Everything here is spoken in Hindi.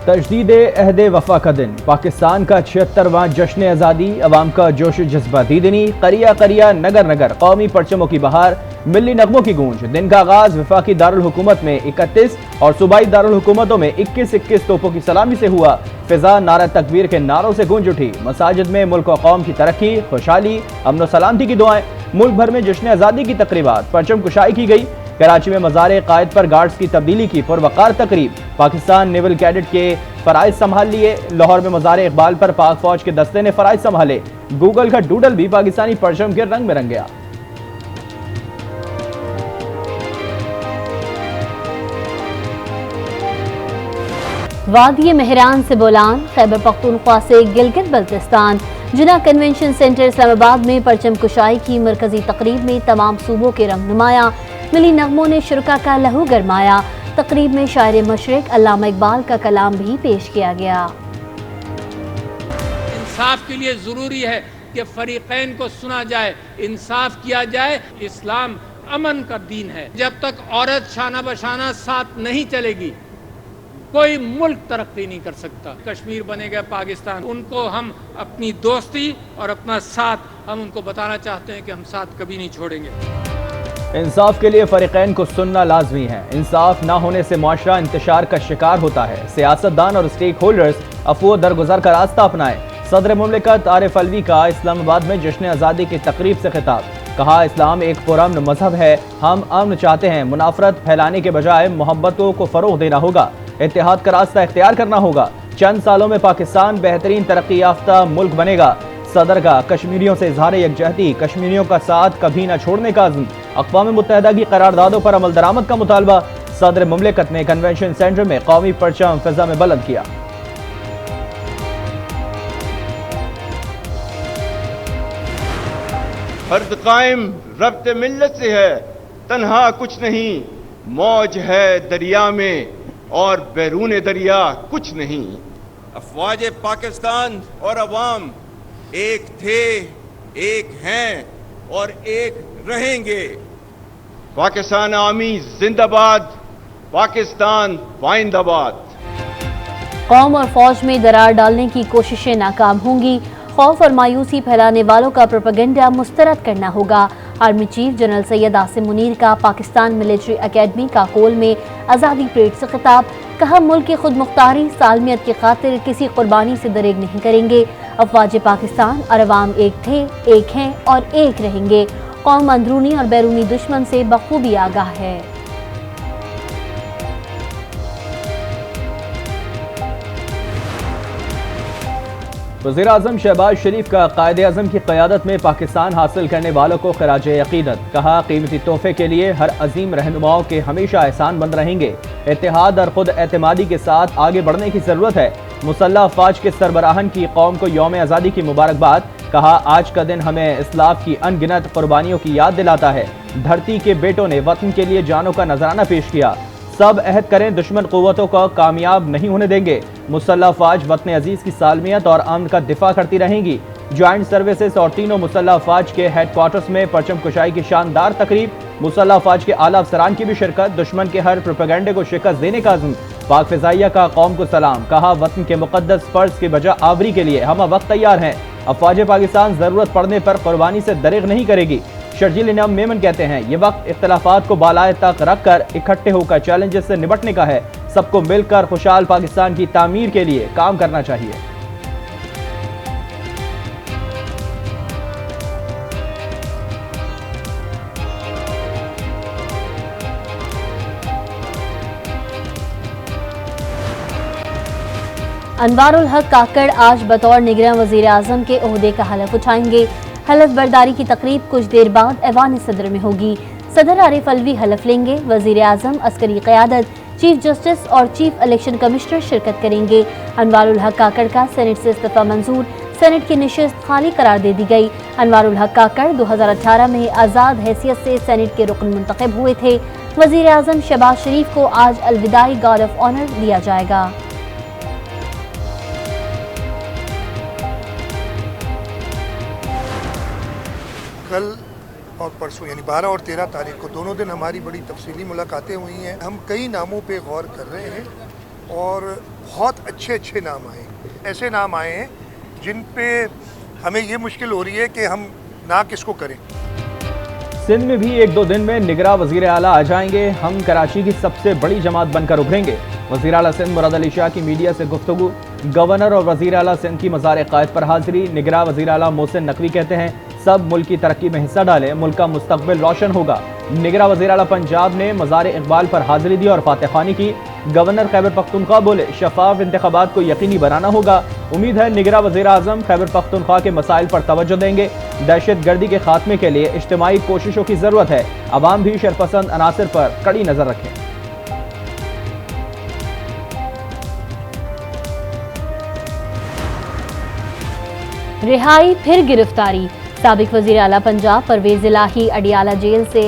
तजदीद अहद वफा का दिन, पाकिस्तान का 76वां जश्न आज़ादी, अवाम का जोश जज्बा दीदनी, करिया करिया नगर नगर, कौमी परचमों की बहार, मिली नगमों की गूंज। दिन का आगाज वफाकी दारुल हुकूमत में 31 और सूबाई दारुल हुकूमतों में 21-21 तोपों की सलामी से हुआ। फिजा नारा तकबीर के नारों से गूंज उठी। मसाजिद में मुल्क और कौम की तरक्की, खुशहाली, अमन सलामती की दुआएं। मुल्क भर में जश्न आज़ादी की तकरीबात, परचम कुशाई की गई। कराची में मज़ार कायद पर गार्ड्स की तब्दीली की पुरवकार तकरीब। पाकिस्तान नेवल कैडेट के फ़राइज़ संभाल लिए। लाहौर में मज़ार इकबाल पर पाक फौज के दस्ते ने फ़राइज़ संभाले। गूगल का डूडल भी पाकिस्तानी परचम के रंग में रंग गया। वादी मेहरान से बोलान, खैबर पख्तूनख्वा से गिलगित बल्तिस्तान। जिला कन्वेंशन सेंटर इस्लामाबाद में परचम कुशाई की मरकजी तकरीब में तमाम सूबों के रंग नुमाया। मिली नगमों ने शुरका का लहू गरमाया। तकरीब में शायर मशरिक अल्लामा इकबाल का कलाम भी पेश किया गया। इंसाफ के लिए जरूरी है कि फरीकैन को सुना जाए, इंसाफ किया जाए। इस्लाम अमन का दीन है। जब तक औरत शाना बशाना साथ नहीं चलेगी, कोई मुल्क तरक्की नहीं कर सकता। कश्मीर बनेगा पाकिस्तान, उनको हम अपनी दोस्ती और अपना साथ हम उनको बताना चाहते हैं कि हम साथ कभी नहीं छोड़ेंगे। इंसाफ के लिए फरीकैन को सुनना लाजमी है। इंसाफ ना होने से मुआशरा इंतशार का शिकार होता है। सियासतदान और स्टेक होल्डर्स अफवाह दरगुजर का रास्ता अपनाएं। सदर मुमलिकत आरिफ अलवी का इस्लामाबाद में जश्न आज़ादी की तकरीब से खिताब। कहा, इस्लाम एक पुरअमन मजहब है। हम अमन चाहते हैं। मुनाफरत फैलाने के बजाय मोहब्बतों को फरोग देना होगा। इत्तेहाद का रास्ता इख्तियार करना होगा। चंद सालों में पाकिस्तान बेहतरीन तरक्की याफ्ता मुल्क बनेगा। सदर का कश्मीरियों से इजहार यकजहती, कश्मीरियों का साथ कभी न छोड़ने का अज़्म। अक़वाम मुत्तहिदा की करारदादों पर अमल दरामद का मुतालबा। सदर मुमलिकत ने कन्वेंशन सेंटर में कौमी परचम फिजा में बुलंद किया। फर्द कायम रब्त मिल्लत से है, तन्हा कुछ नहीं। मौज है दरिया में और बैरून दरिया कुछ नहीं। अफवाज पाकिस्तान और अवाम एक थे, एक हैं और एक रहेंगे। पाकिस्तान आर्मी जिंदाबाद, पाकिस्तान वाइंदाबाद। कौम और फौज में दरार डालने की कोशिशें नाकाम होंगी। खौफ और मायूसी फैलाने वालों का प्रोपेगेंडा मुस्तरद करना होगा। Army chief general Syed Asim Munir का पाकिस्तान मिलिट्री अकेडमी काकोल में आज़ादी परेड से खिताब। कहा, मुल्क की खुद मुख्तारी सालमियत की खातिर किसी कुर्बानी से दरेग नहीं करेंगे। अफवाज पाकिस्तान और अवाम एक थे, एक हैं और एक रहेंगे। कौम अंदरूनी और बैरूनी दुश्मन से बखूबी आगाह है। वज़ीर आज़म शहबाज शरीफ का कायदे आज़म की क़यादत में पाकिस्तान हासिल करने वालों को खराज अक़ीदत। कहा, कीमती तोहफे के लिए हर अजीम रहनुमाओं के हमेशा एहसान मंद रहेंगे। इत्तेहाद और खुद एतमादी के साथ आगे बढ़ने की ज़रूरत है। मुसल्लह अफ़वाज के सरबराहन की कौम को यौम आज़ादी की मुबारकबाद। कहा, आज का दिन हमें इस्लाफ की अनगिनत कुर्बानियों की याद दिलाता है। धरती के बेटों ने वतन के लिए जानों का नजराना पेश किया। सब अहद करें, दुश्मन क़ुव्वतों को कामयाब नहीं होने देंगे। मुसल्लह अफ़वाज वतन अजीज़ की सालमियत और अमन का दिफा करती रहेंगी। ज्वाइंट सर्विसेज और तीनों मुसल्लह अफ़वाज के हेड क्वार्टर्स में परचम कुशाई की शानदार तकरीब। मुसल्लह अफ़वाज के आला अफसरान की भी शिरकत। दुश्मन के हर प्रोपेगेंडे को शिकस्त देने का अज़्म। पाक फ़िज़ाइया का कौम को सलाम। कहा, वतन के मुक़द्दस फ़र्ज के बजा आवरी के लिए हम वक्त तैयार हैं। अफ़वाज पाकिस्तान ज़रूरत पड़ने पर कुर्बानी से दरेग नहीं करेगी। शर्जील इनाम मेमन कहते हैं, ये वक्त इख्तलाफात को बालाए तक रख कर इकट्ठे होकर चैलेंजेस से निपटने का है। सबको मिलकर खुशहाल पाकिस्तान की तामीर के लिए काम करना चाहिए। अनवारुल हक काकड़ आज बतौर निगरान वज़ीर आज़म के ओहदे का हलफ उठाएंगे। हलफ बर्दारी की तकरीब कुछ देर बाद ऐवान सदर में होगी। सदर आरिफ अलवी हलफ लेंगे। वज़ीर आज़म, अस्करी क़यादत, चीफ जस्टिस और चीफ इलेक्शन कमिश्नर शिरकत करेंगे। अनवारुल हक काकड़ का सेनेट से इस्तीफ़ा मंजूर। सेनेट की नशिस्त खाली करार दे दी गई। अनवारुल हक काकड़ 2018 में आज़ाद हैसियत से सेनेट के रुकन मुंतखब हुए थे। वज़ीर आज़म शहबाज शरीफ को आज अलविदाई गार्ड ऑफ ऑनर दिया जाएगा। कल और परसों यानी 12 और 13 तारीख को दोनों दिन हमारी बड़ी तफसीली मुलाकातें हुई हैं। हम कई नामों पे गौर कर रहे हैं और बहुत अच्छे अच्छे नाम आए, ऐसे नाम आए हैं जिन पे हमें ये मुश्किल हो रही है कि हम ना किसको करें। सिंध में भी 1-2 दिन में निगरां वजीर आला आ जाएंगे। हम कराची की सबसे बड़ी जमात बनकर उभरेंगे। वजीर आला सिंध मुराद अली शाह की मीडिया से गुफ्तगू। गवर्नर और वजीर आला सिंध की मज़ार क़ायद पर हाजिरी। निगरां वजीर आला मोहसिन नकवी कहते हैं सब मुल्क की तरक्की में हिस्सा डालें, मुल्क का मुस्तकबिल रोशन होगा। निगरां वजीर आला पंजाब ने मज़ार इकबाल पर हाजिरी दी और फातह खानी की। गवर्नर खैबर पख्तूनख्वा बोले शफाफ इंतखाबात को यकीनी बनाना होगा। उम्मीद है निगरां वज़ीर आज़म खैबर पख्तूनख्वा के मसाइल पर तवज्जो देंगे। दहशत गर्दी के खात्मे के लिए इज्तिमाई कोशिशों की जरूरत है। अवाम भी शरपसंद अनासर पर कड़ी नजर रखें। रिहाई फिर गिरफ्तारी। साबिक वजीर आला पंजाब परवेज इलाही अडियाला जेल से